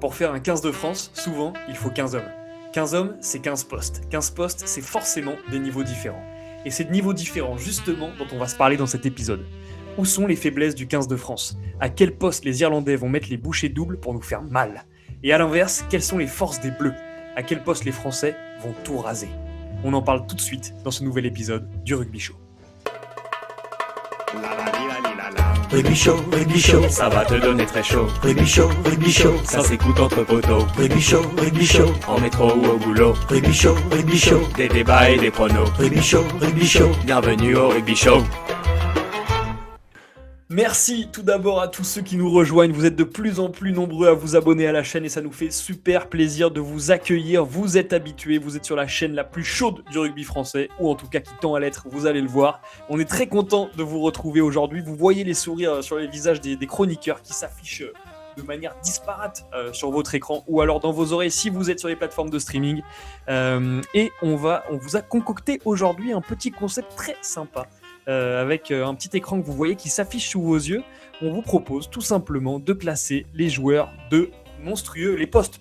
Pour faire un 15 de France, souvent, il faut 15 hommes. 15 hommes, c'est 15 postes. 15 postes, c'est forcément des niveaux différents. Et c'est de niveaux différents, justement, dont on va se parler dans cet épisode. Où sont les faiblesses du 15 de France? À quel poste les Irlandais vont mettre les bouchées doubles pour nous faire mal? Et à l'inverse, quelles sont les forces des Bleus? À quel poste les Français vont tout raser? On en parle tout de suite dans ce nouvel épisode du Rugby Show. Rugby Show, ça va te donner très chaud. Rugby Show, ça s'écoute entre poteaux. Rugby Show, en métro ou au boulot. Rugby Show, des débats et des pronos. Rugby Show, bienvenue au Rugby Show. Merci tout d'abord à tous ceux qui nous rejoignent. Vous êtes de plus en plus nombreux à vous abonner à la chaîne et ça nous fait super plaisir de vous accueillir. Vous êtes habitués, vous êtes sur la chaîne la plus chaude du rugby français, ou en tout cas qui tend à l'être, vous allez le voir. On est très content de vous retrouver aujourd'hui. Vous voyez les sourires sur les visages des chroniqueurs qui s'affichent de manière disparate sur votre écran ou alors dans vos oreilles si vous êtes sur les plateformes de streaming. Et on vous a concocté aujourd'hui un petit concept très sympa. Avec un petit écran que vous voyez qui s'affiche sous vos yeux, on vous propose tout simplement de classer les joueurs de monstrueux, les postes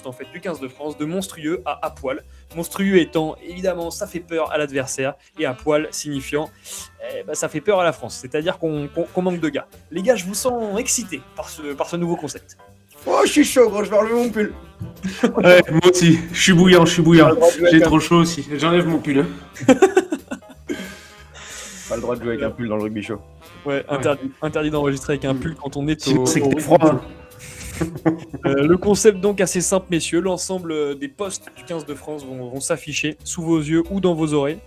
en fait du 15 de France, de monstrueux à poil. Monstrueux étant évidemment ça fait peur à l'adversaire et à poil signifiant ça fait peur à la France, c'est-à-dire qu'on manque de gars. Les gars, je vous sens excités par ce nouveau concept. Oh, je suis chaud, gros, je vais enlever mon pull. Ouais, moi aussi, je suis bouillant. J'ai trop chaud aussi. J'enlève mon pull. Pas le droit de jouer avec un pull dans le Rugby Show. Ouais, interdit d'enregistrer avec un pull quand on est Sinon, c'est au froid. Hein. Le concept donc assez simple, messieurs. L'ensemble des postes du 15 de France vont s'afficher sous vos yeux ou dans vos oreilles.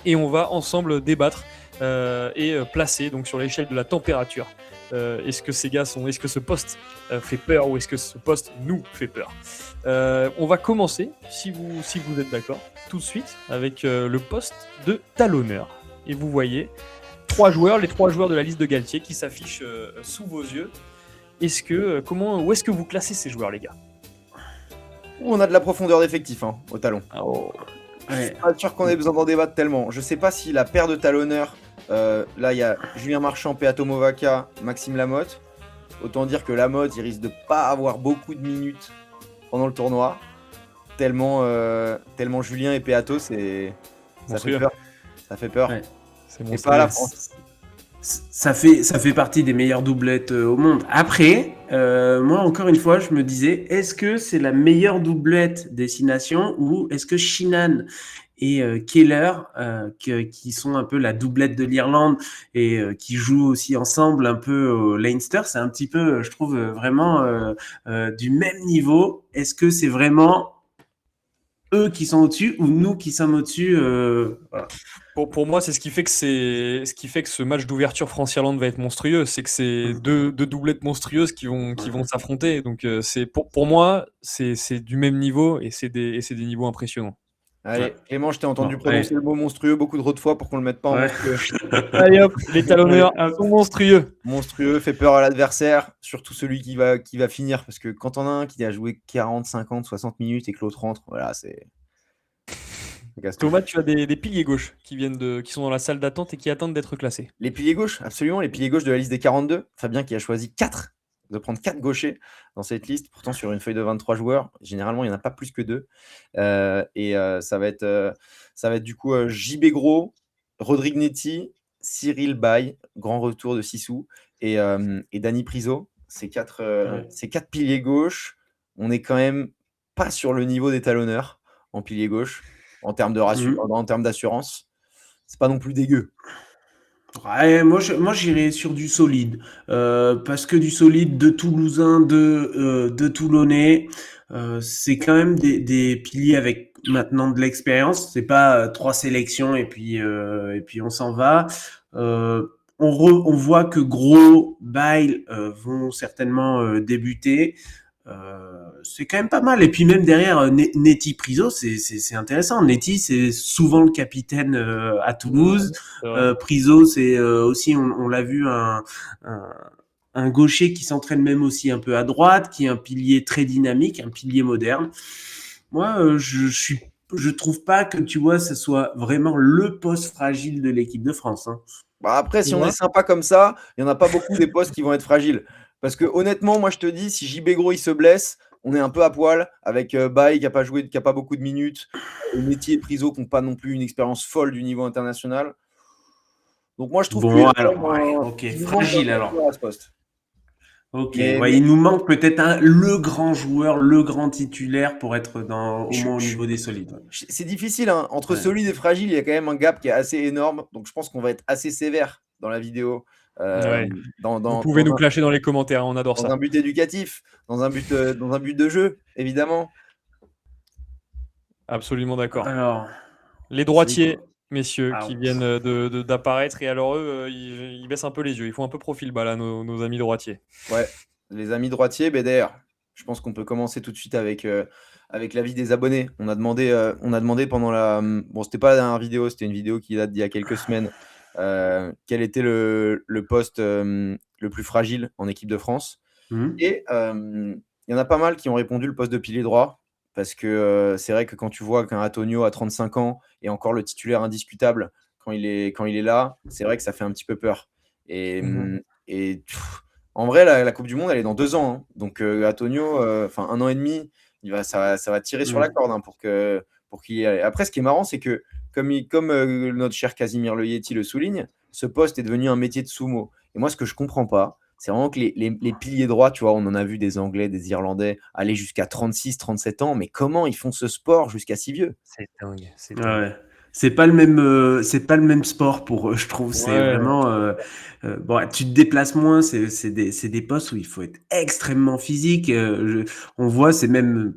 Et on va ensemble débattre et placer donc sur l'échelle de la température. Est-ce que ce poste fait peur ou est-ce que ce poste nous fait peur? On va commencer, si vous êtes d'accord, tout de suite avec le poste de talonneur. Et vous voyez les trois joueurs de la liste de Galtier qui s'affichent sous vos yeux. Où est-ce que vous classez ces joueurs, les gars? On a de la profondeur d'effectif au talon. Ouais. Je suis pas sûr qu'on ait besoin d'en débattre tellement. Je sais pas si la paire de talonneurs, là il y a Julien Marchand, Peato Movaca, Maxime Lamotte. Autant dire que Lamotte, il risque de pas avoir beaucoup de minutes pendant le tournoi. Tellement Julien et Peato, ça fait peur. Ça fait peur. Ouais. Et pas à la France. Ça fait partie des meilleures doublettes au monde. Après, moi, encore une fois, je me disais, est-ce que c'est la meilleure doublette destination ou est-ce que Sheenan et Keller, qui sont un peu la doublette de l'Irlande et qui jouent aussi ensemble un peu au Leinster, c'est un petit peu, je trouve, vraiment du même niveau. Est-ce que c'est vraiment eux qui sont au-dessus ou nous qui sommes au-dessus voilà. Pour moi, c'est ce qui fait que ce match d'ouverture France-Irlande va être monstrueux, c'est que c'est deux doublettes monstrueuses qui vont s'affronter. Donc c'est pour moi, c'est du même niveau et c'est des niveaux impressionnants. Allez, Clément, je t'ai entendu prononcer le mot monstrueux beaucoup trop de fois pour qu'on le mette pas en monstrueux. Allez hop, les talonneurs sont monstrueux. Monstrueux, fait peur à l'adversaire, surtout celui qui va finir, parce que quand on a un qui a joué 40, 50, 60 minutes et que l'autre rentre, voilà, c'est... Thomas, tu as des piliers gauches qui sont dans la salle d'attente et qui attendent d'être classés. Les piliers gauches, absolument, les piliers gauches de la liste des 42. Fabien qui a choisi de prendre 4 gauchers dans cette liste, pourtant sur une feuille de 23 joueurs. Généralement, il n'y en a pas plus que 2. Ça va être du coup JB Gros, Rodrigue Netti, Cyril Bay, grand retour de Sissou, et Dani Priso. Ces quatre piliers gauche, on n'est quand même pas sur le niveau des talonneurs en pilier gauche. En termes d'assurance, c'est pas non plus dégueu. Ouais, moi j'irais sur du solide, parce que du solide, de Toulousain, de Toulonnais, c'est quand même des piliers avec maintenant de l'expérience. C'est pas 3 sélections et puis on s'en va. On voit que Gros, Bail vont certainement débuter. C'est quand même pas mal. Et puis même derrière Netti Priso, c'est intéressant. Netti, c'est souvent le capitaine à Toulouse. Priso, c'est aussi, on l'a vu, un gaucher qui s'entraîne même aussi un peu à droite, qui est un pilier très dynamique, un pilier moderne. Moi, je trouve pas que, tu vois, ce soit vraiment le poste fragile de l'équipe de France. Hein. Bah après, si on est sympa comme ça, il n'y en a pas beaucoup des postes qui vont être fragiles. Parce que honnêtement, moi je te dis, si JB Gros il se blesse, on est un peu à poil avec Baye qui n'a pas joué, qui n'a pas beaucoup de minutes, Métier et Priso qui n'ont pas non plus une expérience folle du niveau international. Donc moi je trouve Bon, qu'il alors, ouais, ok, nous manque fragile un alors. joueur à ce poste. Ok, Mais, ouais, il nous manque peut-être le grand joueur, le grand titulaire pour être au je- moins au je- niveau des solides. c'est difficile, hein. Entre Ouais. solide et fragile, il y a quand même un gap qui est assez énorme. Donc je pense qu'on va être assez sévère dans la vidéo, Ouais. dans, Vous dans, pouvez dans nous un, clasher dans les commentaires, on adore dans ça. un but éducatif, dans un but de jeu, évidemment. Absolument d'accord. Alors, Les c'est droitiers, quoi? messieurs, Ah, qui viennent d'apparaître, et alors eux, ils baissent un peu les yeux. Ils font un peu profil bas, là, nos amis droitiers. Ouais, les amis droitiers, d'ailleurs, je pense qu'on peut commencer tout de suite avec l'avis des abonnés. On a demandé pendant la. Bon, c'était pas une vidéo, c'était une vidéo qui date d'il y a quelques semaines. Quel était le poste le plus fragile en équipe de France. Et il y en a pas mal qui ont répondu le poste de pilier droit. Parce que c'est vrai que quand tu vois qu'un Antonio a 35 ans et encore le titulaire indiscutable quand il est là, c'est vrai que ça fait un petit peu peur. Et, et en vrai, la Coupe du Monde, elle est dans 2 ans. Hein. Donc Antonio, 1 an et demi, ça va tirer sur la corde hein, pour qu'il y ait. Après, ce qui est marrant, c'est que comme notre cher Casimir Le Yeti le souligne, ce poste est devenu un métier de sumo. Et moi, ce que je comprends pas, c'est vraiment que les piliers droits, tu vois, on en a vu des Anglais, des Irlandais aller jusqu'à 36, 37 ans, mais comment ils font ce sport jusqu'à si vieux? C'est dingue, c'est Ouais, dingue. ouais. C'est pas le même sport pour eux, je trouve. C'est Ouais, vraiment, bon, tu te déplaces moins. C'est des postes où il faut être extrêmement physique. On voit, c'est même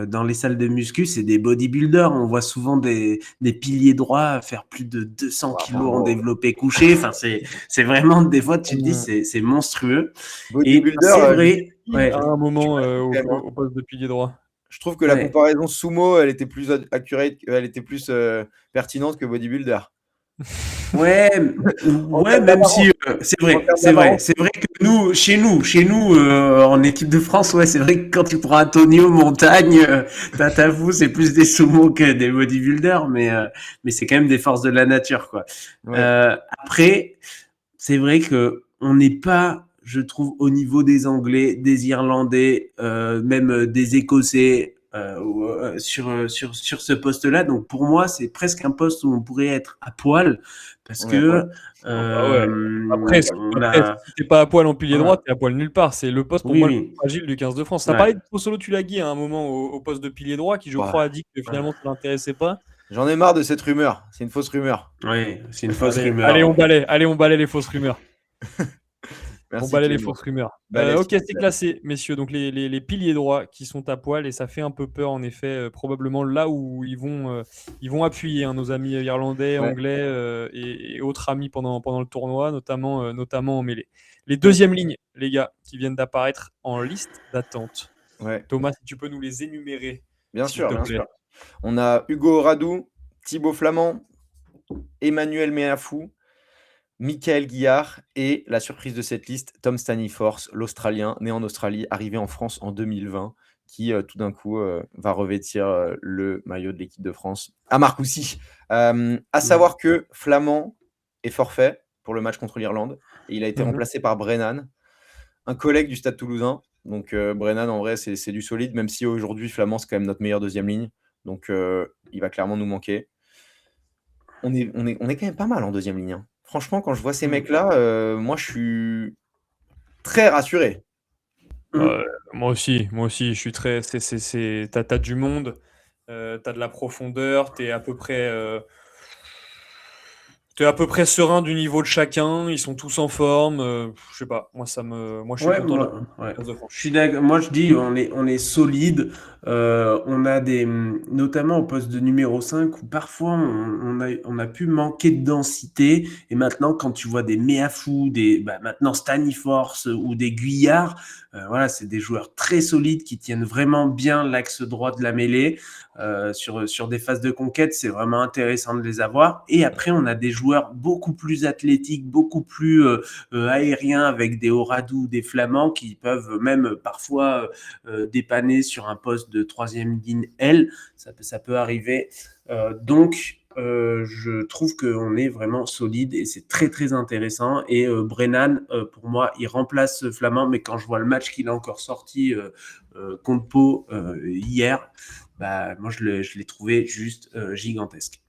dans les salles de muscu, c'est des bodybuilders. On voit souvent des piliers droits faire plus de 200 kilos en développé couché. Enfin, c'est vraiment des fois, tu te dis, c'est monstrueux. Et Bodybuilder, c'est vrai, ouais, à un moment quand même, hein. au poste de pilier droit. Je trouve que la ouais. comparaison sumo, elle était plus accurate, elle était plus pertinente que bodybuilder. Ouais, En ouais, termes même d'apparence, si en termes d'apparence. c'est vrai que chez nous, en équipe de France, ouais, c'est vrai que quand tu prends Antonio Montagne, t'avoues, c'est plus des sumo que des bodybuilders, mais c'est quand même des forces de la nature, quoi. Ouais. Après, c'est vrai que on n'est pas, je trouve, au niveau des Anglais, des Irlandais, même des Écossais sur ce poste-là. Donc pour moi, c'est presque un poste où on pourrait être à poil parce On est à poil. que Ah ouais. Après, on a. si t'es pas à poil en pilier droit, Voilà. t'es à poil nulle part. C'est le poste pour Oui, moi le plus oui. fragile du 15 de France. T'as Ouais. parlé de Fosolo Tulagi à un moment au poste de pilier droit, qui je crois a dit que finalement ça l'intéressait pas. J'en ai marre de cette rumeur. C'est une fausse rumeur. Oui, c'est une fausse Allez, rumeur. on balaye les fausses rumeurs. On Merci balaye les Clément. fausses rumeurs. Balèze, Ok, s'il te c'est plaît. classé, messieurs. Donc les piliers droits qui sont à poil, et ça fait un peu peur en effet, probablement là où ils vont appuyer hein, nos amis irlandais, Ouais. anglais et autres amis pendant le tournoi, notamment en mêlée. Les deuxièmes lignes, les gars, qui viennent d'apparaître en liste d'attente. Ouais. Thomas, si tu peux nous les énumérer, Bien s'il sûr, te bien plaît. sûr. On a Hugo Radou, Thibaut Flamand, Emmanuel Meafou, Michael Guillard et la surprise de cette liste, Tom Staniforth, l'Australien, né en Australie, arrivé en France en 2020, qui tout d'un coup va revêtir le maillot de l'équipe de France à Marcoussis. À savoir que Flamand est forfait pour le match contre l'Irlande et il a été remplacé par Brennan, un collègue du Stade Toulousain. Donc Brennan, en vrai, c'est du solide, même si aujourd'hui, Flamand, c'est quand même notre meilleure deuxième ligne. Donc il va clairement nous manquer. On est quand même pas mal en deuxième ligne. Hein. Franchement, quand je vois ces mecs-là, moi, je suis très rassuré. Moi aussi, je suis très. T'as du monde, t'as de la profondeur, t'es à peu près serein du niveau de chacun. Ils sont tous en forme. Je sais pas. Moi, je suis Ouais, content de la ouais. place de France. Je suis d'accord. Moi, je dis, on est solide. On a notamment au poste de numéro 5 où parfois on a pu manquer de densité. Et maintenant, quand tu vois des Meafou, maintenant Staniforth ou des Guyard, voilà, c'est des joueurs très solides qui tiennent vraiment bien l'axe droit de la mêlée. Sur des phases de conquête, c'est vraiment intéressant de les avoir. Et après, on a des joueurs joueurs beaucoup plus athlétiques, beaucoup plus aériens, avec des Oradou, des Flamands qui peuvent même parfois dépanner sur un poste de troisième ligne L. Ça peut arriver. Donc, je trouve qu'on est vraiment solide et c'est très très intéressant. Et Brennan, pour moi, il remplace Flamand, mais quand je vois le match qu'il a encore sorti contre Pau hier, bah, moi je l'ai trouvé juste gigantesque.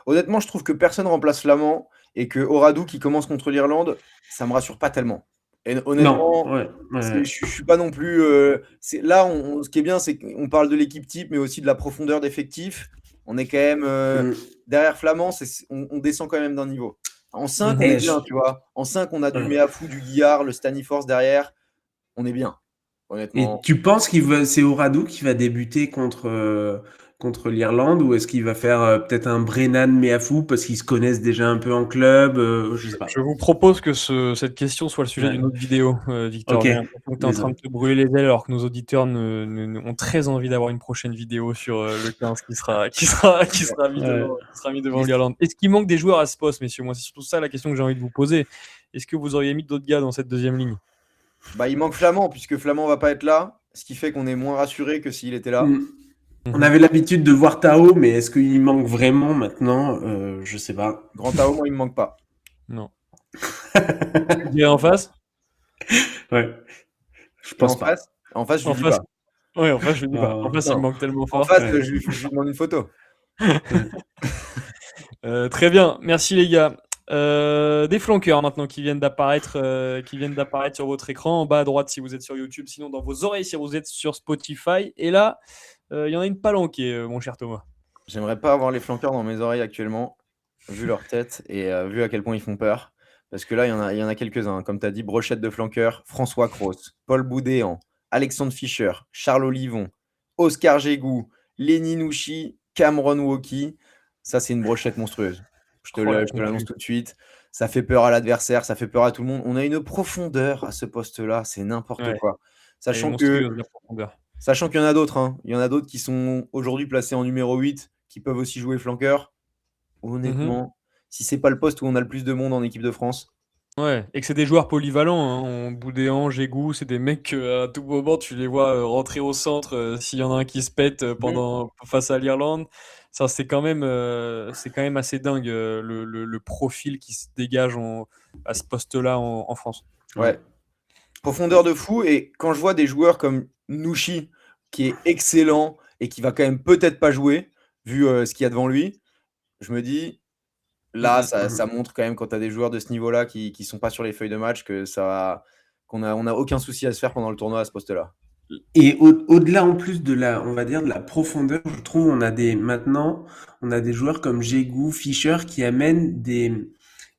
Honnêtement, je trouve que personne remplace Flamand et que Oradou qui commence contre l'Irlande, ça me rassure pas tellement. Et honnêtement, Non, ouais. je suis pas non plus. Là, ce qui est bien, c'est qu'on parle de l'équipe type, mais aussi de la profondeur d'effectifs. On est quand même derrière Flamand, on descend quand même d'un niveau. En 5, on est bien, tu vois. En 5, on a du Meafou, du Guillard, le Staniforce derrière. On est bien, Et honnêtement. tu penses c'est Oradou qui va débuter contre l'Irlande, ou est-ce qu'il va faire peut-être un Brennan Meafou parce qu'ils se connaissent déjà un peu en club, je sais pas. Je vous propose que cette question soit le sujet d'une autre vidéo, Victor. Ok. J'ai l'impression que tu es en train de te brûler les ailes alors que nos auditeurs ont très envie d'avoir une prochaine vidéo sur le 15 qui sera mis devant l'Irlande. Est-ce qu'il manque des joueurs à ce poste, messieurs? Moi, c'est surtout ça la question que j'ai envie de vous poser. Est-ce que vous auriez mis d'autres gars dans cette deuxième ligne? Bah, il manque Flamand, puisque Flamand va pas être là, ce qui fait qu'on est moins rassuré que s'il était là. On avait l'habitude de voir Tao, mais est-ce qu'il manque vraiment maintenant? Je sais pas. Grand Tao, moi, il me manque pas. Non. Tu dirais en face? Ouais. Je pense pas. En face, je lui dis pas. Ouais, en face, je lui dis pas. En face, il manque tellement fort. En face, je lui demande une photo. Très bien, merci les gars. Des flanqueurs maintenant qui viennent d'apparaître sur votre écran en bas à droite si vous êtes sur YouTube, sinon dans vos oreilles si vous êtes sur Spotify. Et là, il y en a une palanquée, mon cher Thomas. J'aimerais pas avoir les flanqueurs dans mes oreilles actuellement, vu leur tête et vu à quel point ils font peur. Parce que là, il y en a quelques-uns. Comme tu as dit, brochette de flanqueurs, François Cros, Paul Boudéan, Alexandre Fischer, Charles Olivon, Oscar Gégou, Lenny Nouchi, Cameron Woki. Ça, c'est une brochette monstrueuse. Je te l'annonce tout de suite. Ça fait peur à l'adversaire, ça fait peur à tout le monde. On a une profondeur à ce poste-là, c'est n'importe quoi. Sachant qu'il y en a d'autres. Hein. Il y en a d'autres qui sont aujourd'hui placés en numéro 8, qui peuvent aussi jouer flanqueur. Honnêtement, si c'est pas le poste où on a le plus de monde en équipe de France. Ouais, et que c'est des joueurs polyvalents. Hein. Boudéan, Gégou, c'est des mecs à tout moment, tu les vois rentrer au centre s'il y en a un qui se pète face à l'Irlande. Ça, c'est quand même assez dingue le profil qui se dégage à ce poste-là en France. Ouais. Profondeur de fou. Et quand je vois des joueurs comme Nouchi, qui est excellent et qui va quand même peut-être pas jouer, vu ce qu'il y a devant lui, je me dis, là, ça montre quand même quand tu as des joueurs de ce niveau-là qui sont pas sur les feuilles de match qu'on n'a aucun souci à se faire pendant le tournoi à ce poste-là. Et au-delà en plus de on va dire de la profondeur, je trouve maintenant on a des joueurs comme Gégou, Fischer qui amènent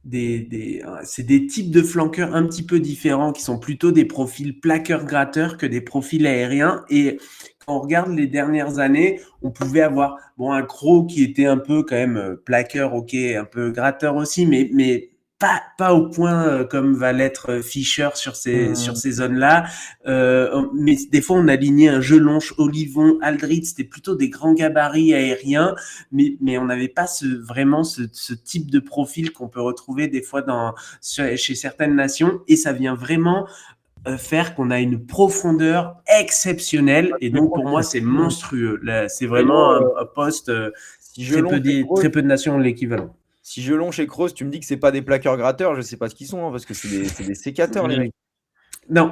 c'est des types de flanqueurs un petit peu différents, qui sont plutôt des profils plaqueurs-gratteurs que des profils aériens. Et quand on regarde les dernières années, on pouvait avoir un Gros qui était un peu quand même plaqueur, ok, un peu gratteur aussi, mais pas au point comme va l'être Fischer sur ces zones-là. Mais des fois, on alignait un Jelonche, Olivon, Aldrit, c'était plutôt des grands gabarits aériens, mais on n'avait pas vraiment ce type de profil qu'on peut retrouver des fois chez certaines nations, et ça vient vraiment faire qu'on a une profondeur exceptionnelle, et donc pour moi c'est monstrueux. Là, c'est vraiment un poste très peu de nations ont l'équivalent. Si Jelonche et Kroos, tu me dis que c'est pas des plaqueurs gratteurs, je sais pas ce qu'ils sont, hein, parce que c'est des sécateurs, les mecs. Non,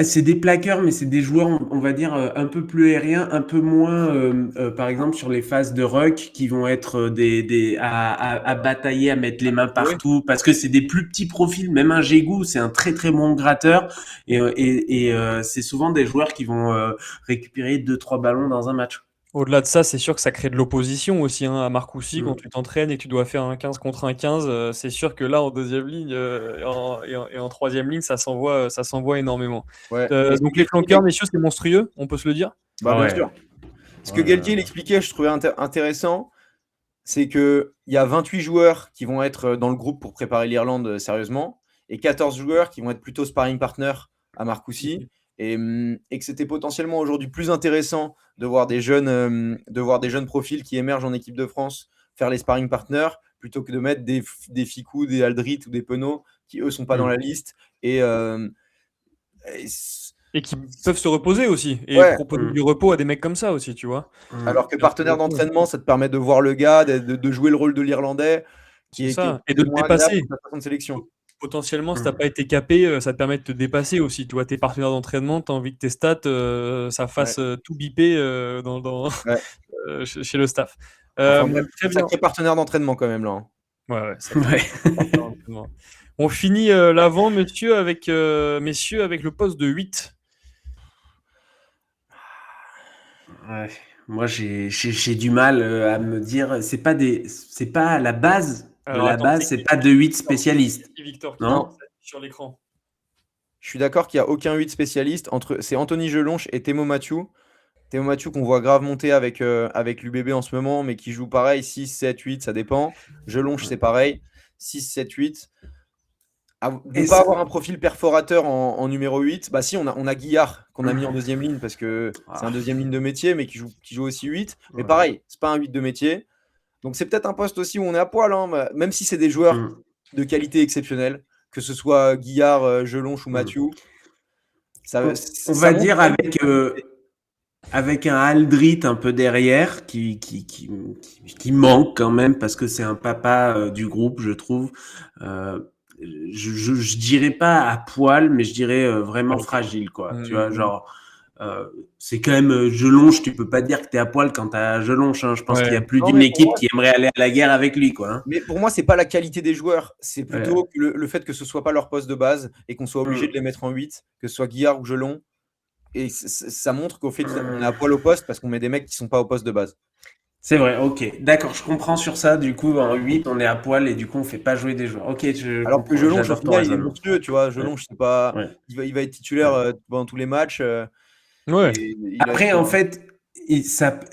c'est des plaqueurs, mais c'est des joueurs, on va dire, un peu plus aériens, un peu moins, par exemple, sur les phases de ruck, qui vont être à batailler, à mettre les mains partout, parce que c'est des plus petits profils. Même un Gégou, c'est un très très bon gratteur, et c'est souvent des joueurs qui vont récupérer 2-3 ballons dans un match. Au-delà de ça, c'est sûr que ça crée de l'opposition aussi à Marcoussis. Quand tu t'entraînes et que tu dois faire un 15 contre un 15, c'est sûr que là, en deuxième ligne et en troisième ligne, ça s'envoie énormément. Ouais. Donc les flanqueurs, messieurs, c'est monstrueux, on peut se le dire. Bien sûr. Ce que Galtier l'expliquait, je trouvais intéressant, c'est qu'il y a 28 joueurs qui vont être dans le groupe pour préparer l'Irlande sérieusement, et 14 joueurs qui vont être plutôt sparring partner à Marcoussis. Et que c'était potentiellement aujourd'hui plus intéressant de voir des jeunes profils qui émergent en équipe de France faire les sparring partners plutôt que de mettre des Ficou, des Aldrit ou des Penaud qui, eux, sont pas dans la liste. Et qui peuvent se reposer aussi et proposer du repos à des mecs comme ça aussi, tu vois. Alors que partenaire d'entraînement, ça te permet de voir le gars, de jouer le rôle de l'Irlandais, qui est et de te dépasser. De sélection. Potentiellement, si t'as pas été capé, ça te permet de te dépasser aussi. Tu vois, tes partenaires d'entraînement, t'as envie que tes stats, ça fasse tout biper chez le staff. Très sacré partenaire d'entraînement quand même là. Ouais. On finit l'avant, messieurs, avec le poste de 8. Ouais. Moi, j'ai du mal à me dire. C'est pas à la base. Alors, la base, c'est pas de 8 spécialistes. Victor, non sur l'écran. Je suis d'accord qu'il n'y a aucun 8 spécialiste. C'est Anthony Jelonche et Thémo Mathieu. Thémo Mathieu qu'on voit grave monter avec l'UBB en ce moment, mais qui joue pareil, 6, 7, 8, ça dépend. Jelonche, c'est pareil, 6, 7, 8. Ne pas avoir un profil perforateur en numéro 8, bah si, on a Guillard qu'on a mis en deuxième ligne parce que c'est un deuxième ligne de métier, mais qui joue aussi 8. Mais pareil, c'est pas un 8 de métier. Donc c'est peut-être un poste aussi où on est à poil, hein, même si c'est des joueurs de qualité exceptionnelle, que ce soit Guillard, Jelonche ou Mathieu. On va dire avec un Aldrit un peu derrière qui manque quand même parce que c'est un papa du groupe, je trouve. Je dirais pas à poil, mais je dirais vraiment fragile, quoi. Tu vois, genre, c'est quand même Jelonche, tu peux pas dire que t'es à poil quand t'as Jelonche. Hein. Je pense qu'il y a plus d'une équipe qui aimerait aller à la guerre avec lui, quoi. Hein. Mais pour moi, c'est pas la qualité des joueurs, c'est plutôt le fait que ce soit pas leur poste de base et qu'on soit obligé de les mettre en 8, que ce soit Guillard ou Jelon. Et ça montre qu'au fait, on est à poil au poste parce qu'on met des mecs qui sont pas au poste de base. C'est vrai, ok. D'accord, je comprends sur ça. Du coup, en 8, on est à poil et du coup, on fait pas jouer des joueurs. Ok, alors que Jelonche, au final, il est monstrueux, tu vois. Jelonche, c'est pas... il va être titulaire pendant tous les matchs. Après, en fait,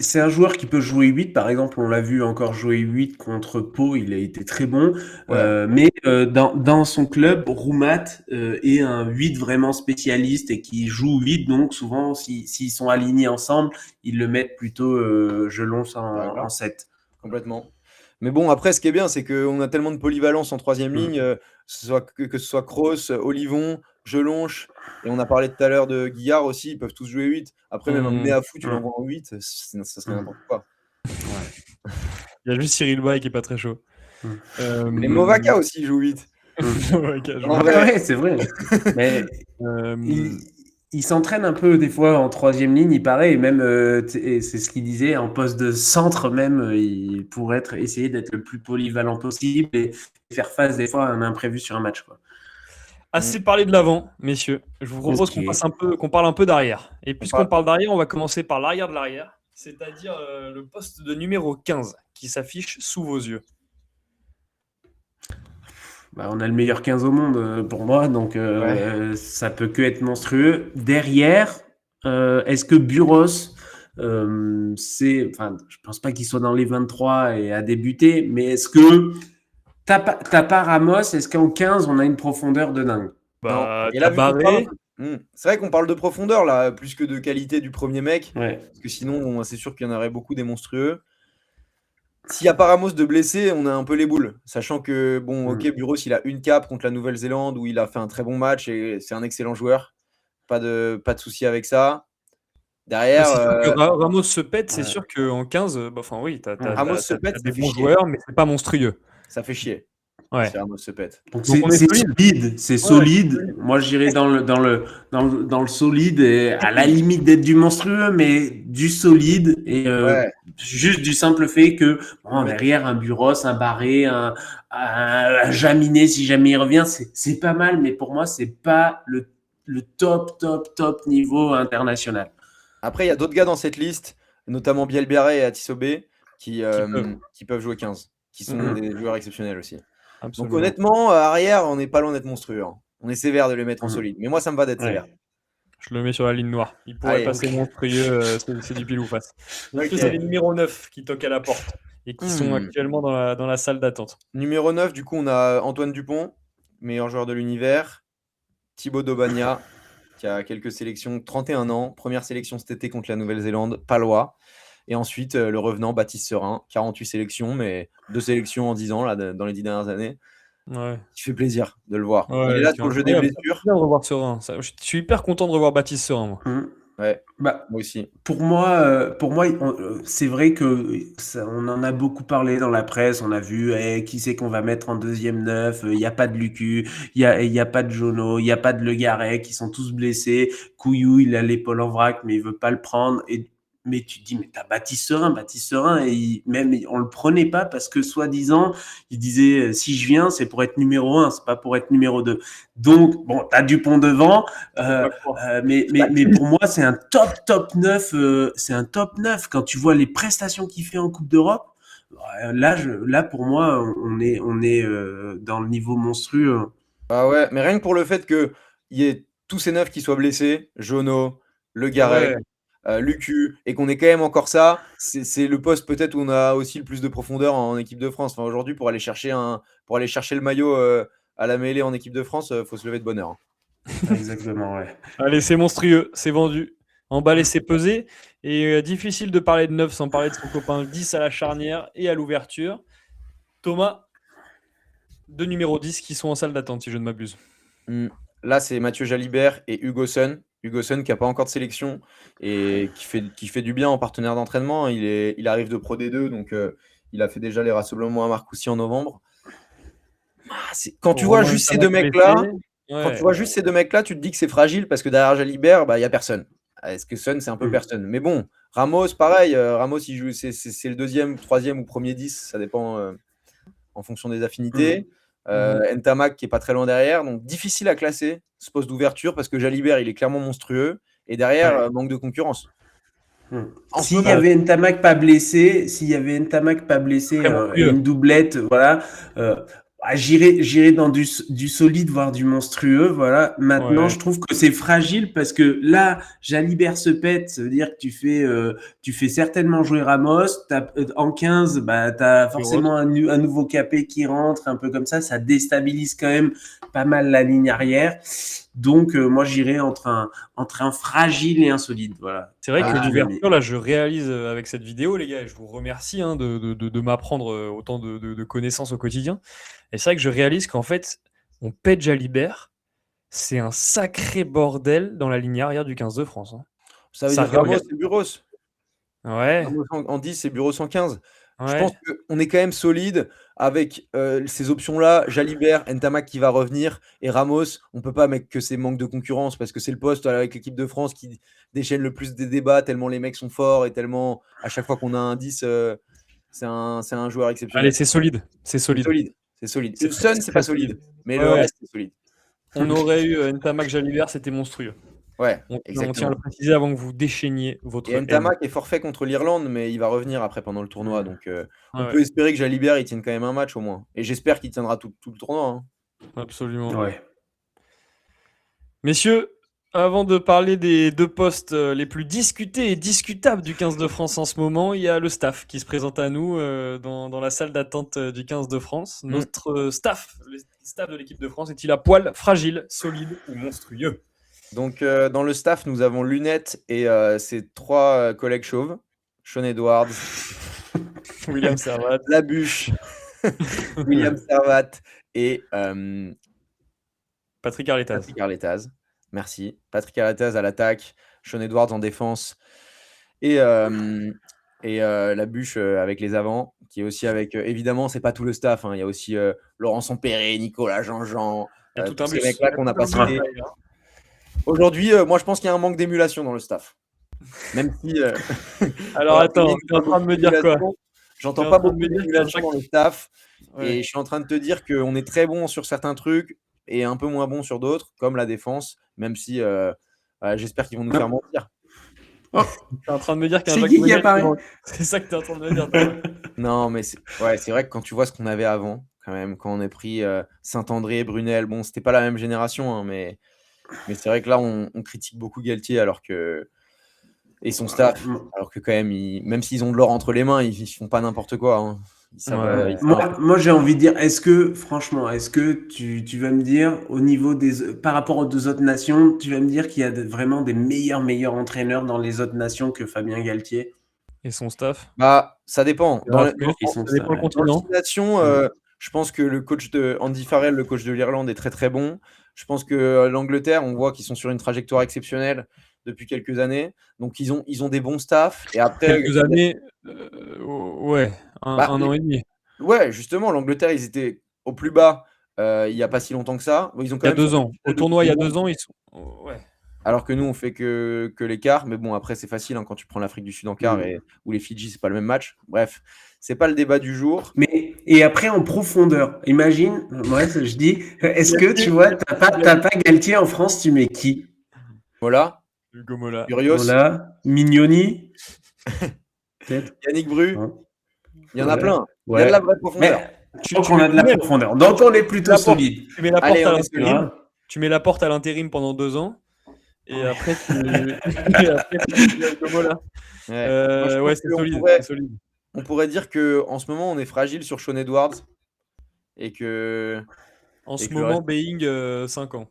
c'est un joueur qui peut jouer 8. Par exemple, on l'a vu encore jouer 8 contre Pau. Il a été très bon. Mais dans son club, Roumat est un 8 vraiment spécialiste et qui joue 8. Donc, souvent, s'ils sont alignés ensemble, ils le mettent plutôt Jelonche en 7. Complètement. Mais bon, après, ce qui est bien, c'est qu'on a tellement de polyvalence en troisième ligne, que ce soit Kroos, Olivon, Jelonche, et on a parlé tout à l'heure de Guillard aussi, ils peuvent tous jouer 8. Après, même un Néafou, tu l'envoies en 8, ça serait n'importe quoi. Il y a juste Cyril Bay qui est pas très chaud. Les Movaka aussi jouent 8. Ouais, c'est vrai. Mais il s'entraîne un peu des fois en troisième ligne, il paraît, et même, c'est ce qu'il disait, en poste de centre même, il pourrait essayer d'être le plus polyvalent possible et faire face des fois à un imprévu sur un match, quoi. Assez parlé de l'avant, messieurs. Je vous propose qu'on parle un peu d'arrière. Et puisqu'on parle d'arrière, on va commencer par l'arrière de l'arrière, c'est-à-dire le poste de numéro 15 qui s'affiche sous vos yeux. On a le meilleur 15 au monde pour moi, donc ça peut que être monstrueux. Derrière, est-ce que Buros, je pense pas qu'il soit dans les 23 et a débuté, mais est-ce que t'as pas Ramos, est-ce qu'en 15 on a une profondeur de dingue? Barré. C'est vrai qu'on parle de profondeur là, plus que de qualité du premier mec, parce que sinon c'est sûr qu'il y en aurait beaucoup des monstrueux. S'il y a pas Ramos de blessé, on a un peu les boules. Sachant que, Buros, il a une cape contre la Nouvelle-Zélande où il a fait un très bon match et c'est un excellent joueur. Pas de souci avec ça. Derrière. Ramos se pète, c'est sûr qu'en 15, Ramos se pète, des bons joueurs, mais c'est pas monstrueux. Ça fait chier. Ouais. Si Ramos se pète. Donc c'est solide. Moi, j'irais dans le solide et à la limite d'être du monstrueux, mais du solide et juste du simple fait que derrière un Buros, un Barré, un Jaminet, si jamais il revient, c'est pas mal, mais pour moi, c'est pas le top niveau international. Après, il y a d'autres gars dans cette liste, notamment Bielbiaré et Atisobé, qui peuvent jouer 15, qui sont des joueurs exceptionnels aussi. Absolument. Donc honnêtement, arrière, on n'est pas loin d'être monstrueux. Hein. On est sévère de les mettre en solide. Mais moi, ça me va d'être sévère. Je le mets sur la ligne noire. Il pourrait passer monstrueux, c'est du pile ou face. C'est les numéros 9 qui toquent à la porte et qui sont actuellement dans la salle d'attente. Numéro 9, du coup, on a Antoine Dupont, meilleur joueur de l'univers. Thibaut Daubagna, qui a quelques sélections, 31 ans. Première sélection cet été contre la Nouvelle-Zélande, palois. Et ensuite, le revenant, Baptiste Serin, 48 sélections, mais 2 sélections en 10 ans, là, dans les 10 dernières années. Ouais. Qui fait plaisir de le voir. Ouais, Il est là c'est sur le jeu des incroyable. blessures. Bien de revoir Serein. Je suis hyper content de revoir Baptiste Serein, moi. Ouais, Bah, moi aussi. pour moi, c'est vrai que on en a beaucoup parlé dans la presse. On a vu qui c'est qu'on va mettre en deuxième neuf. Il n'y a pas de Lucu, il y a pas de Jono, il n'y a pas de Le Garret, qui sont tous blessés. Couillou, il a l'épaule en vrac, mais il veut pas le prendre. Mais tu te dis, mais t'as Baptiste Serein, et même on le prenait pas parce que soi-disant, il disait si je viens, c'est pour être numéro 1, c'est pas pour être numéro 2. Donc, bon, t'as Dupont devant. Mais pour moi, c'est un top 9. C'est un top 9. Quand tu vois les prestations qu'il fait en Coupe d'Europe, là pour moi, on est dans le niveau monstrueux. Ah ouais, mais rien que pour le fait qu'il y ait tous ces 9 qui soient blessés, Jono, Le Garec, Lucu, et qu'on ait quand même encore ça, c'est le poste peut-être où on a aussi le plus de profondeur en équipe de France. Enfin, aujourd'hui, pour aller chercher le maillot à la mêlée en équipe de France, faut se lever de bonne heure. Exactement, ouais. Allez, c'est monstrueux, c'est vendu. Emballé, c'est pesé. Et difficile de parler de 9 sans parler de son copain 10 à la charnière et à l'ouverture. Thomas, 2 numéros 10 qui sont en salle d'attente, si je ne m'abuse. Là, c'est Mathieu Jalibert et Hugo Sun. Hugo Sun qui n'a pas encore de sélection et qui fait du bien en partenaire d'entraînement. Il arrive de Pro D2, donc il a fait déjà les rassemblements à Marcoussis en novembre. Quand tu vois juste ces deux mecs-là, tu te dis que c'est fragile parce que derrière Jalibert, il n'y a personne. Est-ce que Sun, c'est un peu personne? Mais bon, Ramos, pareil. Ramos, il joue, c'est le deuxième, troisième ou premier 10, ça dépend en fonction des affinités. Ntamak qui est pas très loin derrière, donc difficile à classer ce poste d'ouverture parce que Jalibert il est clairement monstrueux et derrière manque de concurrence. S'il y avait Ntamak pas blessé, et une doublette, voilà. J'irai dans du solide, voire du monstrueux, voilà. Maintenant, je trouve que c'est fragile parce que là, Jalibert se pète, ça veut dire que tu fais certainement jouer Ramos. En 15, t'as forcément un nouveau capé qui rentre, un peu comme ça déstabilise quand même pas mal la ligne arrière. Donc, moi, j'irais entre un fragile et un solide, voilà. C'est vrai que l'ouverture, là, je réalise avec cette vidéo, les gars, et je vous remercie de m'apprendre autant de connaissances au quotidien. Et c'est vrai que je réalise qu'en fait, on pète Jalibert, c'est un sacré bordel dans la ligne arrière du 15 de France. Hein. Ça veut dire Ramos et Buros. Ouais. Ramos en 10 c'est Buros en 15. Ouais. Je pense qu'on est quand même solide avec ces options-là. Jalibert, Ntamak qui va revenir et Ramos, on peut pas mettre que ces manques de concurrence parce que c'est le poste avec l'équipe de France qui déchaîne le plus des débats tellement les mecs sont forts et tellement à chaque fois qu'on a un 10, c'est un joueur exceptionnel. Allez, c'est solide. C'est solide. Sun, c'est pas solide, mais le reste, c'est solide. On aurait eu Ntamak Jalibert, c'était monstrueux. Ouais, on tient à le préciser avant que vous déchaîniez votre. Et Ntamak est forfait contre l'Irlande, mais il va revenir après pendant le tournoi. Donc on Ouais. peut espérer que Jalibert il tienne quand même un match au moins. Et j'espère qu'il tiendra tout le tournoi. Hein. Absolument. Ouais. Messieurs, avant de parler des deux postes les plus discutés et discutables du 15 de France en ce moment, il y a le staff qui se présente à nous dans la salle d'attente du 15 de France. Notre staff, le staff de l'équipe de France, est-il à poil, fragile, solide ou monstrueux? Donc dans le staff, nous avons Lunette et ses 3 collègues chauves. Sean Edwards, William Servat, Labuche, William Servat et Patrick Arletaz. Merci. Patrick Arletaz à l'attaque, Sean Edwards en défense et Labuche avec les avants, qui est aussi avec, évidemment, c'est pas tout le staff. Hein, il y a aussi Laurent Sampéré, Nicolas Jean-Jean, tous ces mecs-là qu'on n'a pas cités. Aujourd'hui, moi, je pense qu'il y a un manque d'émulation dans le staff. Même si. Alors attends, tu es en train de me dire quoi? J'entends pas beaucoup d'émulation dans le staff. Ouais. Et je suis en train de te dire qu'on est très bon sur certains trucs et un peu moins bon sur d'autres, comme la défense, même si j'espère qu'ils vont nous faire mentir. Oh. Tu es en train de me dire c'est qui apparaît? C'est ça que tu es en train de me dire. Non, mais c'est vrai que quand tu vois ce qu'on avait avant, quand même, quand on a pris Saint-André, Brunel, bon, c'était pas la même génération, hein, mais c'est vrai que là, on critique beaucoup Galtier et son staff, alors que quand même, même s'ils ont de l'or entre les mains, ils font pas n'importe quoi. Hein. Moi, j'ai envie de dire, est-ce que tu vas me dire, au niveau par rapport aux 2 autres nations, tu vas me dire qu'il y a vraiment des meilleurs entraîneurs dans les autres nations que Fabien Galtier? Et son staff. Bah, ça dépend. Dans Grave, le mais dans ils sont ça dépend le ouais. dans continent. le Nations, je pense que le coach de Andy Farrell, le coach de l'Irlande, est très, très bon. Je pense que, l'Angleterre, on voit qu'ils sont sur une trajectoire exceptionnelle depuis quelques années. Donc ils ont des bons staffs et après, Quelques années, ouais, bah, 1 an et demi. ouais, justement, l'Angleterre, ils étaient au plus bas, il y a pas si longtemps que ça. Ils ont Il y quand a même fait 2 ans. Au une finale de coupe tournoi, il y du a monde, 2 ans, ils sont ouais. alors que nous, on fait que l'équart. Mais bon, après, c'est facile, hein, quand tu prends l'Afrique du Sud en quart ou les Fidji, c'est pas le même match. Bref, c'est pas le débat du jour. Mais et après en profondeur, imagine, moi je dis, est-ce que tu vois, t'as pas Galtier en France, tu mets qui? Voilà, Hugo Mola. Urios, Voilà, Mignoni, peut-être. Yannick Bru, Hein. il y en a Ouais, plein. Il y a de la ouais. vraie profondeur. Mais Tu donc tu on mets a de la Koumel, profondeur. Donc on est plutôt Laporte. solide. Tu mets Laporte Allez, à on est solide. l'intérim. Hein. Tu mets Laporte à l'intérim pendant 2 ans et Ouais. après tu et après tu mets Hugo Mola. Ouais. Moi, je Ouais, pense c'est qu'on solide, pourrait, c'est solide. on pourrait dire qu'en ce moment, on est fragile sur Sean Edwards et que, En et ce que le moment, reste. Being, 5 ans.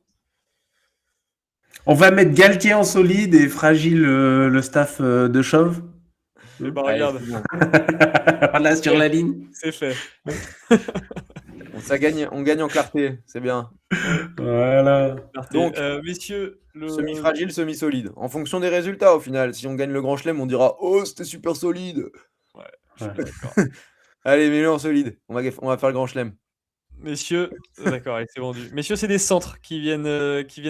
On va mettre Galtier en solide et fragile le staff de Chauve. Et bah Allez, regarde, c'est bon. Voilà sur la ligne. c'est fait. On gagne en clarté, c'est bien. Voilà. Donc, Messieurs, semi-fragile, semi-solide. En fonction des résultats, au final. Si on gagne le Grand Chelem, on dira oh, c'était super solide. ouais, je suis Ouais. d'accord. Allez, mets-le en solide. On va faire le Grand Chelem. Messieurs, d'accord, allez, c'est vendu. Messieurs, c'est des centres qui viennent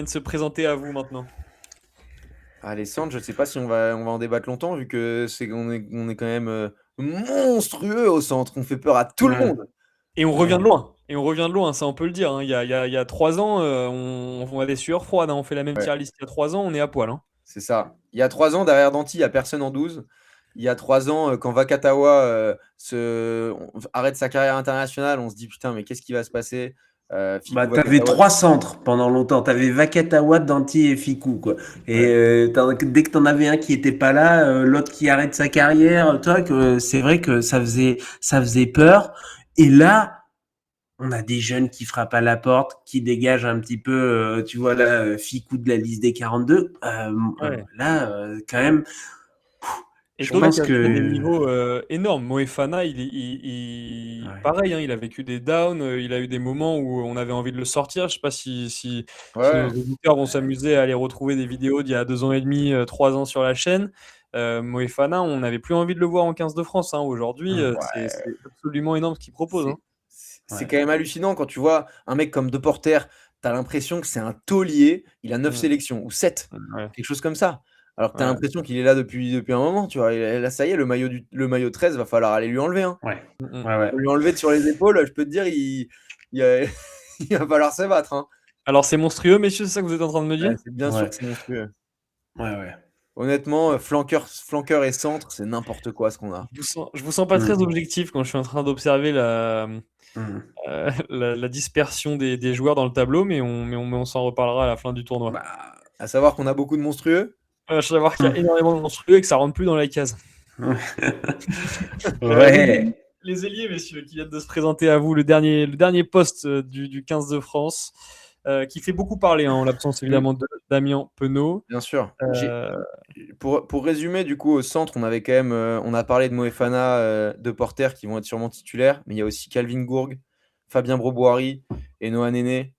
se présenter à vous maintenant. Alessandre, je ne sais pas si on va en débattre longtemps, vu que on est quand même monstrueux au centre. On fait peur à tout le Ouais. monde. Et on revient de loin. Et on revient de loin, ça on peut le dire, hein. Il y a 3 ans, on a des sueurs froides, hein. On fait la même Ouais, tier list il y a 3 ans, on est à poil, hein. c'est ça. Il y a 3 ans, derrière Danti, il n'y a personne en 12. Il y a 3 ans, quand Vakatawa arrête sa carrière internationale, on se dit putain, mais qu'est-ce qui va se passer? Bah, Ficou t'avais Vakatawa. 3 centres pendant longtemps. T'avais Vakatawa, Danti et Ficou, quoi. Et Ouais, dès que t'en avais un qui était pas là, l'autre qui arrête sa carrière, toi, c'est vrai que ça faisait peur. Et là, on a des jeunes qui frappent à la porte, qui dégagent un petit peu, tu vois là, Ficou de la liste des 42. Ouais. Là, quand même, Et je d'autres qui pense affichaient des que niveaux énormes. Moefana, ouais. pareil, hein, il a vécu des downs, il a eu des moments où on avait envie de le sortir. Je sais pas si nos ouais, auditeurs vont s'amuser à aller retrouver des vidéos d'il y a 2 ans et demi, 3 ans sur la chaîne. Moefana, on n'avait plus envie de le voir en 15 de France, hein. Aujourd'hui, ouais. c'est absolument énorme ce qu'il propose, hein. C'est c'est Ouais. quand même hallucinant quand tu vois un mec comme Deporter, tu as l'impression que c'est un taulier, il a 9 Mm. sélections ou 7, Ouais, quelque chose comme ça. Alors que tu as ouais. l'impression qu'il est là depuis un moment, tu vois? Et là, ça y est, le maillot 13, va falloir aller lui enlever, hein. Ouais. Mm, mm. Ouais, ouais. Faut lui enlever de sur les épaules, je peux te dire, il a il va falloir se battre, hein. Alors c'est monstrueux, messieurs, c'est ça que vous êtes en train de me dire? Ouais, c'est bien sûr Ouais. que c'est monstrueux. Ouais, ouais. Honnêtement, flanqueur et centre, c'est n'importe quoi ce qu'on a. Je vous sens pas très Mmh. objectif quand je suis en train d'observer Mmh. la dispersion des joueurs dans le tableau, mais on s'en reparlera à la fin du tournoi. Bah, À savoir qu'on a beaucoup de monstrueux. Je savoir qu'il y a mmh. énormément de monstrueux et que ça rentre plus dans la case. Ouais. Les ailiers, messieurs, qui viennent de se présenter à vous, le dernier poste du 15 de France, qui fait beaucoup parler, hein, en l'absence Mmh, évidemment de Damien Penaud. bien sûr. Euh, Pour résumer, du coup, au centre, on avait quand même, on a parlé de Moefana, de Porter qui vont être sûrement titulaires, mais il y a aussi Calvin Gourg, Fabien Broboiry et Noah Néné.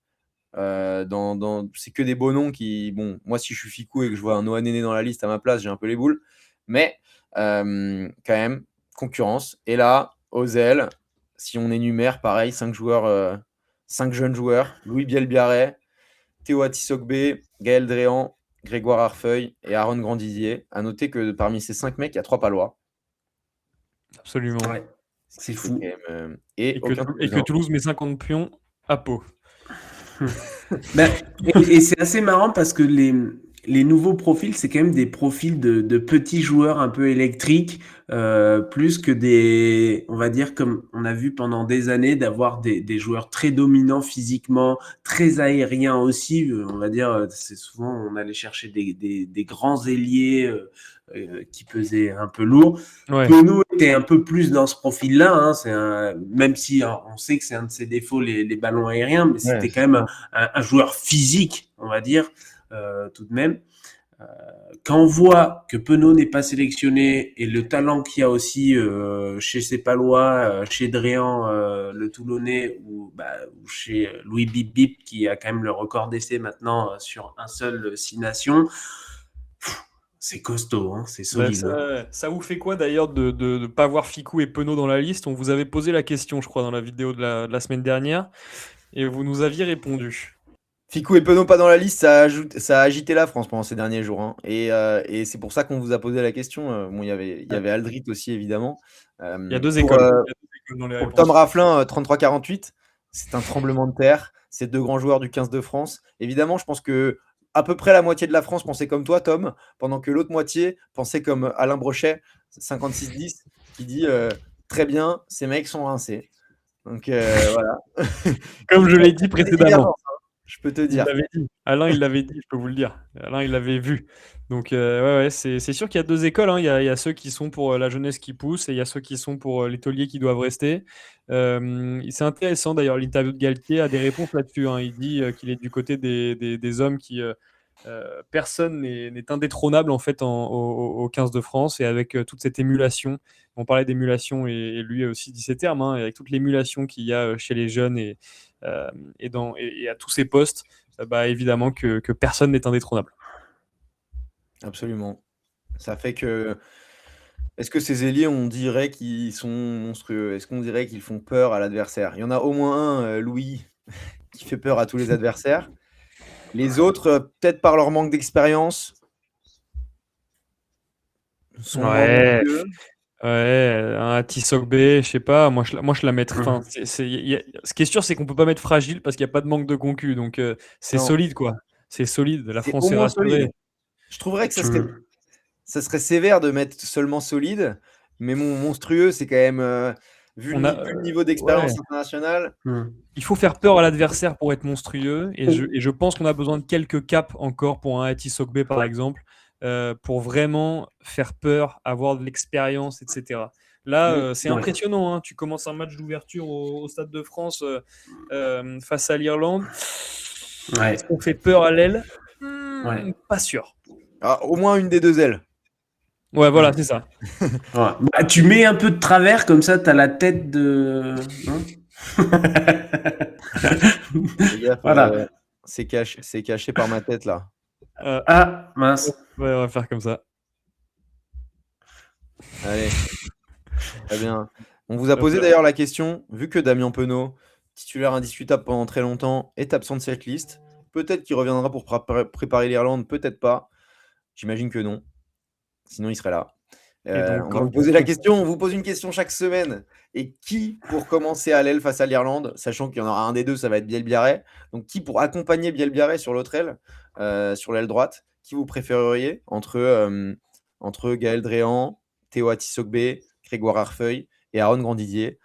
C'est que des beaux noms qui, bon, moi si je suis Ficou et que je vois un Noah Néné dans la liste à ma place, j'ai un peu les boules. Mais quand même, concurrence. Et là, aux ailes, si on énumère, pareil, 5 joueurs, 5 jeunes joueurs, Louis Bielbiarré, Théo Atisogbe, Gaël Dréan, Grégoire Arfeuil et Aaron Grandizier. À noter que parmi ces 5 mecs, il y a 3 Palois. absolument. Ouais. C'est fou. Quand même, et aucun Et que Toulousain. Toulouse met 50 pions à Pau. Ben, et c'est assez marrant parce que les nouveaux profils, c'est quand même des profils de petits joueurs un peu électriques, plus que des, on va dire, comme on a vu pendant des années, d'avoir des joueurs très dominants physiquement, très aériens aussi. On va dire, c'est souvent, on allait chercher des grands ailiers qui pesaient un peu lourd. Ouais. Penaud était un peu plus dans ce profil-là, hein, même si on sait que c'est un de ses défauts, les ballons aériens, mais c'était quand même un joueur physique, on va dire, tout de même. Quand on voit que Penaud n'est pas sélectionné et le talent qu'il y a aussi chez ces Palois, chez Dréan, le Toulonnais, ou chez Louis Bip Bip, qui a quand même le record d'essai maintenant sur un seul 6 nations, c'est costaud, hein, c'est Bah, solide. Hein. ça vous fait quoi d'ailleurs de ne pas voir Ficou et Penaud dans la liste? On vous avait posé la question, je crois, dans la vidéo de la semaine dernière, et vous nous aviez répondu. Ficou et Penaud pas dans la liste, ça a agité la France pendant ces derniers jours. Hein. Et c'est pour ça qu'on vous a posé la question. Bon, il y avait Aldrit aussi, évidemment. Il y a deux Pour, écoles. euh, Il y a deux écoles dans les pour réponses. Tom Raflin, 33-48, c'est un tremblement de terre. C'est deux grands joueurs du 15 de France. Évidemment, je pense que à peu près la moitié de la France pensait comme toi, Tom, pendant que l'autre moitié pensait comme Alain Brochet, 56-10, qui dit très bien, ces mecs sont rincés. Donc voilà. Comme je l'ai dit Des précédemment. divergences, hein, je peux te Il dire. l'avait dit. Alain, il l'avait dit, je peux vous le dire. Alain, il l'avait vu. Donc, ouais, c'est sûr qu'il y a deux écoles. Hein. Il y a ceux qui sont pour la jeunesse qui pousse et il y a ceux qui sont pour les tauliers qui doivent rester. C'est intéressant d'ailleurs, l'interview de Galtier a des réponses là-dessus. Hein. Il dit qu'il est du côté des hommes qui. Personne n'est indétrônable en fait au 15 de France et avec toute cette émulation. On parlait d'émulation et lui aussi dit ces termes, hein, avec toute l'émulation qu'il y a chez les jeunes et à tous ces postes, évidemment que personne n'est indétrônable. Absolument. Ça fait que. Est-ce que ces ailiers, on dirait qu'ils sont monstrueux? Est-ce qu'on dirait qu'ils font peur à l'adversaire? Il y en a au moins un, Louis, qui fait peur à tous les adversaires. Les autres, peut-être par leur manque d'expérience, sont moins monstrueux. Ouais, un Tissot-B, je sais pas, moi je la mettrais. Enfin, ce qui est sûr, c'est qu'on peut pas mettre fragile parce qu'il n'y a pas de manque de concu. Donc c'est Non, solide, quoi. C'est solide. La c'est France au est moins rassurée. solide. Je trouverais que ça serait sévère de mettre seulement solide, mais monstrueux, c'est quand même, vu On a, le niveau d'expérience ouais. internationale. Il faut faire peur à l'adversaire pour être monstrueux. Et je pense qu'on a besoin de quelques caps encore pour un Ati Sogbe, par exemple, pour vraiment faire peur, avoir de l'expérience, etc. Là, c'est impressionnant. Hein. Tu commences un match d'ouverture au Stade de France face à l'Irlande. Ouais. Est-ce qu'on fait peur à l'aile? Ouais. Pas sûr. Ah, au moins une des deux ailes. Ouais, voilà, c'est ça. Ouais. Tu mets un peu de travers, comme ça, t'as la tête de. Voilà. C'est caché par ma tête là. Ah, mince. Ouais, on va faire comme ça. Allez. Très bien. On vous a posé d'ailleurs la question, vu que Damien Penaud, titulaire indiscutable pendant très longtemps, est absent de cette liste, peut-être qu'il reviendra pour préparer l'Irlande, peut-être pas. J'imagine que non. Sinon, il serait là. On va vous poser la question. On vous pose une question chaque semaine. Et qui pour commencer à l'aile face à l'Irlande, sachant qu'il y en aura un des deux, ça va être Biel Biarré. Donc, qui pour accompagner Biel Biarré sur l'autre aile, sur l'aile droite, qui vous préféreriez entre Gaël Dréan, Théo Atissogbe, Grégoire Arfeuil et Aaron Grandidier?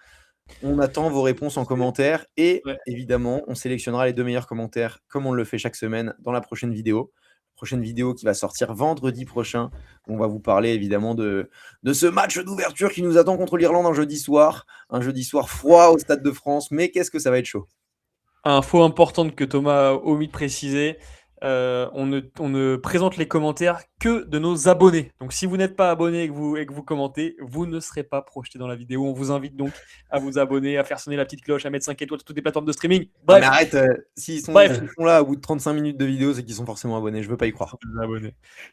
On attend vos réponses en commentaire et évidemment, on sélectionnera les deux meilleurs commentaires comme on le fait chaque semaine dans la prochaine vidéo. Prochaine vidéo qui va sortir vendredi prochain. On va vous parler évidemment de ce match d'ouverture qui nous attend contre l'Irlande un jeudi soir froid au Stade de France. Mais qu'est-ce que ça va être chaud. Info importante que Thomas a omis de préciser, on ne présente les commentaires que de nos abonnés. Donc si vous n'êtes pas abonné et que vous commentez, vous ne serez pas projeté dans la vidéo. On vous invite donc à vous abonner, à faire sonner la petite cloche, à mettre 5 étoiles sur toutes les plateformes de streaming. Bref. Mais arrête, s'ils sont là au bout de 35 minutes de vidéo, c'est qu'ils sont forcément abonnés. Je veux pas y croire.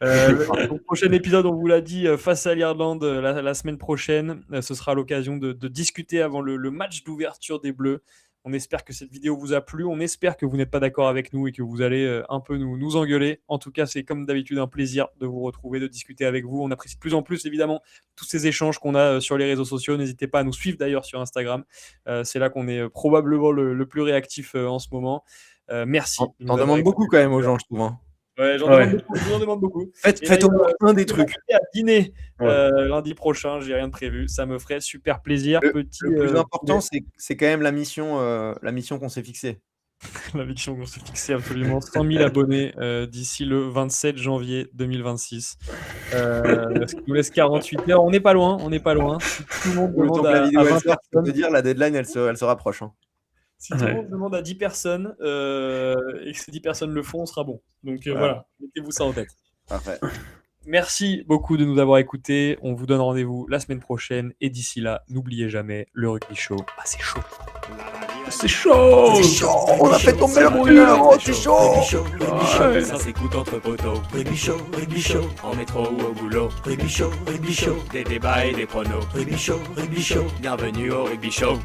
Au prochain épisode, on vous l'a dit, face à l'Irlande la semaine prochaine. Ce sera l'occasion de discuter avant le match d'ouverture des Bleus. On espère que cette vidéo vous a plu. On espère que vous n'êtes pas d'accord avec nous et que vous allez un peu nous engueuler. En tout cas, c'est comme d'habitude un plaisir de vous retrouver, de discuter avec vous. On apprécie de plus en plus, évidemment, tous ces échanges qu'on a sur les réseaux sociaux. N'hésitez pas à nous suivre d'ailleurs sur Instagram. C'est là qu'on est probablement le plus réactif en ce moment. Merci. On demande beaucoup quand même aux gens, je trouve. Hein. Ouais, j'en demande beaucoup. Faites au moins un des trucs. À dîner lundi prochain, j'ai rien de prévu. Ça me ferait super plaisir. Le plus important, c'est quand même la mission qu'on s'est fixée. La mission qu'on s'est fixée, absolument. 100 000 abonnés d'ici le 27 janvier 2026. Ce qui nous laisse 48 heures. On n'est pas loin. Tout le monde demande la vidéo, à 20 personnes. Je veux dire, la deadline, elle se rapproche. Hein. Si tout le monde demande à 10 personnes et que ces 10 personnes le font, on sera bon. Donc voilà, mettez-vous ça en tête. Parfait. Merci beaucoup de nous avoir écoutés. On vous donne rendez-vous la semaine prochaine. Et d'ici là, n'oubliez jamais, le Rugby Show, c'est chaud. C'est chaud. On a fait tomber le numéro, c'est chaud. Rugby Show, ça s'écoute entre poteaux. Rugby Show, en métro ou au boulot. Rugby Show, des débats et des pronos. Rugby Show, bienvenue au Rugby Show.